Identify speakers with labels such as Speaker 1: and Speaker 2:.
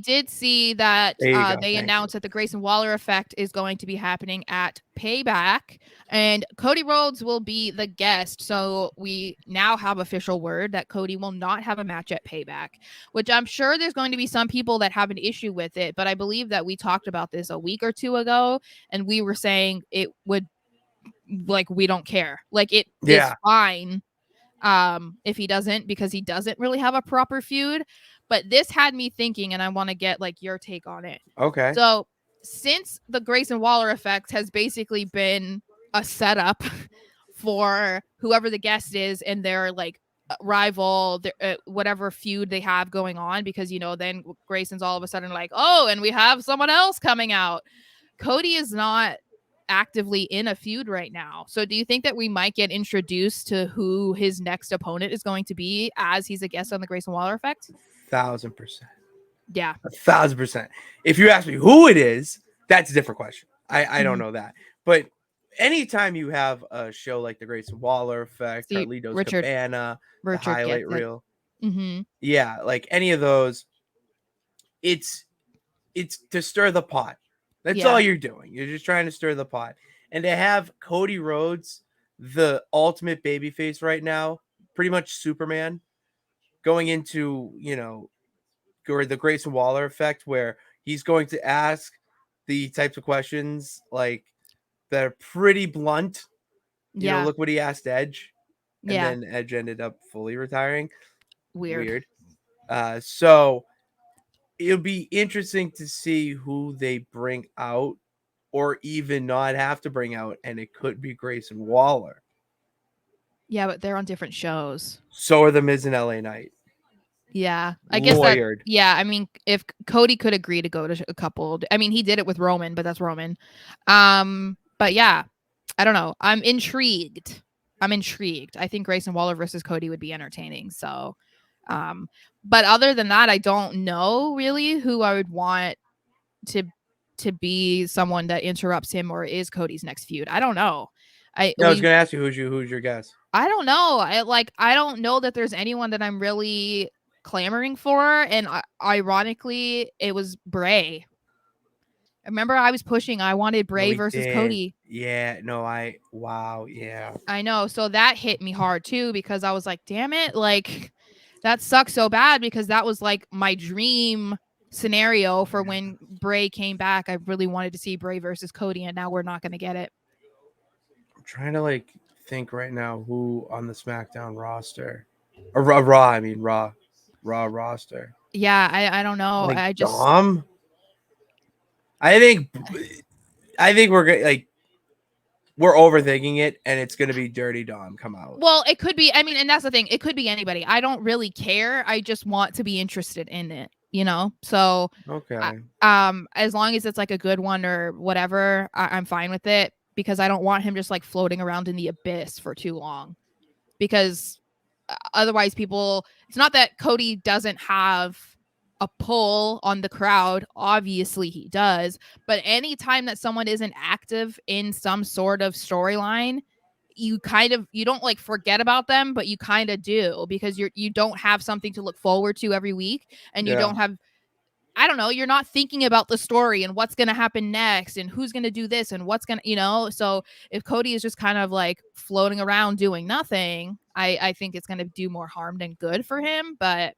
Speaker 1: did see that
Speaker 2: There you go.
Speaker 1: they
Speaker 2: Thank
Speaker 1: announced that the Grayson Waller effect is going to be happening at Payback, and Cody Rhodes will be the guest. So we now have official word that Cody will not have a match at Payback, which I'm sure there's going to be some people that have an issue with it. But I believe that we talked about this a week or two ago, and we were saying it would, like, we don't care. Like, it is
Speaker 2: Yeah.
Speaker 1: fine if he doesn't, because he doesn't really have a proper feud. But this had me thinking, and I want to get like your take on it.
Speaker 2: Okay.
Speaker 1: So since the Grayson Waller effect has basically been a setup for whoever the guest is and their like rival, whatever feud they have going on, because then Grayson's all of a sudden like, oh, and we have someone else coming out. Cody is not actively in a feud right now. So do you think that we might get introduced to who his next opponent is going to be as he's a guest on the Grayson Waller effect?
Speaker 2: 1,000%.
Speaker 1: Yeah.
Speaker 2: 1,000%. If you ask me who it is, that's a different question. I don't
Speaker 1: Mhm.
Speaker 2: know that. But anytime you have a show like the Grayson Waller effect,
Speaker 1: See,
Speaker 2: Carlito's
Speaker 1: Richard
Speaker 2: Cabana, the
Speaker 1: Richard gets
Speaker 2: highlight
Speaker 1: it.
Speaker 2: reel,
Speaker 1: Mm-hmm.
Speaker 2: yeah, like any of those, it's to stir the pot. That's
Speaker 1: Yeah.
Speaker 2: all you're doing. You're just trying to stir the pot. And to have Cody Rhodes, the ultimate babyface right now, pretty much Superman, going into, or the Grayson Waller effect, where he's going to ask the types of questions like that are pretty blunt.
Speaker 1: Yeah.
Speaker 2: Look what he asked Edge, and
Speaker 1: Yeah.
Speaker 2: then Edge ended up fully retiring.
Speaker 1: Weird.
Speaker 2: Weird. So it'll be interesting to see who they bring out, or even not have to bring out, and it could be Grayson Waller.
Speaker 1: Yeah, but they're on different shows.
Speaker 2: So are the Miz and LA Knight.
Speaker 1: Yeah. I guess that,
Speaker 2: Lawyered.
Speaker 1: yeah, I mean, if Cody could agree to go to a couple, I mean, he did it with Roman, but that's Roman. But yeah, I don't know. I'm intrigued. I think Grayson Waller versus Cody would be entertaining. So, but other than that, I don't know really who I would want to be someone that interrupts him or is Cody's next feud. I don't know.
Speaker 2: I was gonna ask you who's your guess.
Speaker 1: I don't know. I don't know that there's anyone that I'm really clamoring for. And ironically, it was Bray. Remember, I was pushing. I wanted
Speaker 2: No,
Speaker 1: Bray
Speaker 2: we
Speaker 1: versus
Speaker 2: did.
Speaker 1: Cody.
Speaker 2: Yeah, no, wow, yeah.
Speaker 1: I know. So that hit me hard too, because I was like, damn it. Like, that sucks so bad, because that was like my dream scenario for when Bray came back. I really wanted to see Bray versus Cody, and now we're not going to get it.
Speaker 2: I'm trying to think right now who on the SmackDown roster, or Raw. I mean Raw roster.
Speaker 1: Yeah, I don't know.
Speaker 2: Like
Speaker 1: I just
Speaker 2: Dom. I think we're overthinking it, and it's gonna be Dirty Dom come out.
Speaker 1: Well, it could be. I mean, and that's the thing. It could be anybody. I don't really care. I just want to be interested in it, So,
Speaker 2: Okay.
Speaker 1: as long as it's like a good one or whatever, I'm fine with it, because I don't want him just like floating around in the abyss for too long. Because otherwise, it's not that Cody doesn't have a pull on the crowd. Obviously, he does. But anytime that someone isn't active in some sort of storyline, you don't like forget about them, but you kind of do, because you don't have something to look forward to every week, and you
Speaker 2: Yeah.
Speaker 1: don't have, I don't know, you're not thinking about the story and what's going to happen next and who's going to do this and what's going to, so if Cody is just kind of like floating around doing nothing, I think it's going to do more harm than good for him. But